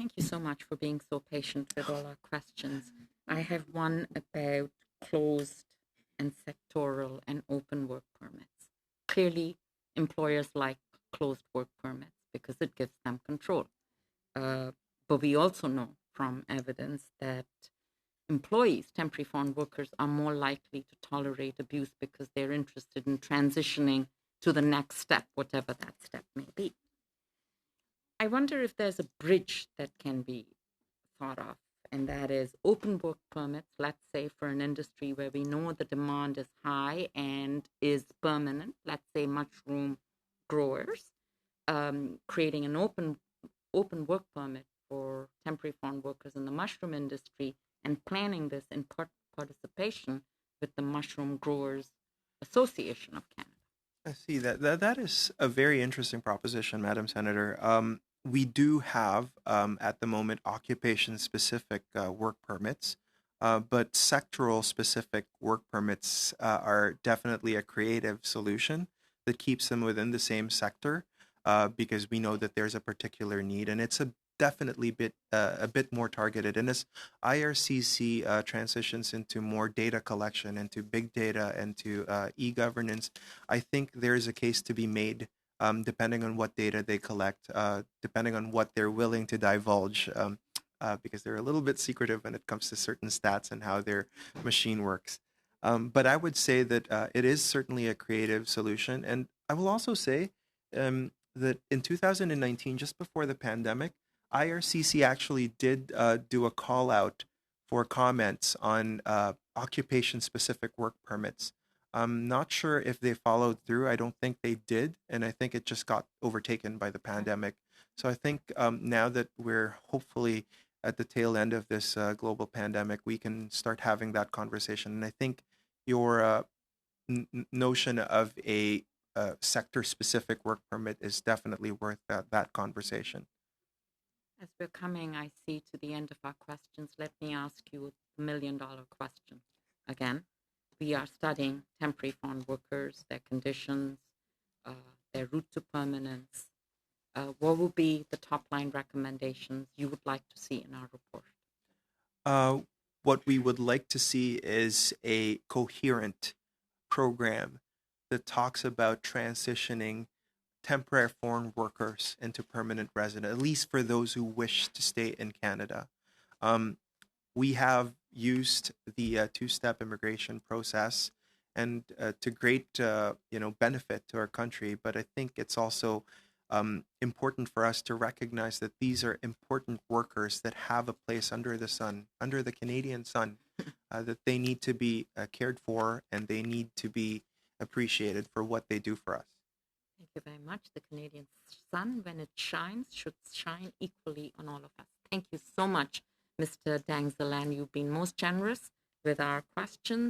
Thank you so much for being so patient with all our questions. I have one about closed and sectoral and open work permits. Clearly, employers like closed work permits because it gives them control. But we also know from evidence that employees, temporary foreign workers, are more likely to tolerate abuse because they're interested in transitioning to the next step, whatever that step may be. I wonder if there's a bridge that can be thought of, and that is open work permits, let's say for an industry where we know the demand is high and is permanent, let's say mushroom growers, creating an open work permit for temporary foreign workers in the mushroom industry and planning this in participation with the Mushroom Growers Association of Canada. I see that is a very interesting proposition, Madam Senator. We do have at the moment occupation-specific work permits, but sectoral-specific work permits are definitely a creative solution that keeps them within the same sector because we know that there's a particular need, and it's definitely a bit more targeted. And as IRCC transitions into more data collection, into big data, into e-governance, I think there is a case to be made depending on what data they collect, depending on what they're willing to divulge, because they're a little bit secretive when it comes to certain stats and how their machine works. But I would say that it is certainly a creative solution. And I will also say that in 2019, just before the pandemic, IRCC actually did do a call out for comments on occupation specific work permits. I'm not sure if they followed through. I don't think they did. And I think it just got overtaken by the pandemic. So I think now that we're hopefully at the tail end of this global pandemic, we can start having that conversation. And I think your notion of a sector specific work permit is definitely worth that conversation. As we're coming, I see, to the end of our questions, let me ask you the $1,000,000 question again. We are studying temporary foreign workers, their conditions, their route to permanence. What would be the top line recommendations you would like to see in our report? What we would like to see is a coherent program that talks about transitioning temporary foreign workers into permanent resident, at least for those who wish to stay in Canada. We have used the two-step immigration process and to great benefit to our country, but I think it's also important for us to recognize that these are important workers that have a place under the sun, under the Canadian sun, that they need to be cared for and they need to be appreciated for what they do for us. Thank you very much. The Canadian sun, when it shines, should shine equally on all of us. Thank you so much, Mr. Dangzalan. You've been most generous with our questions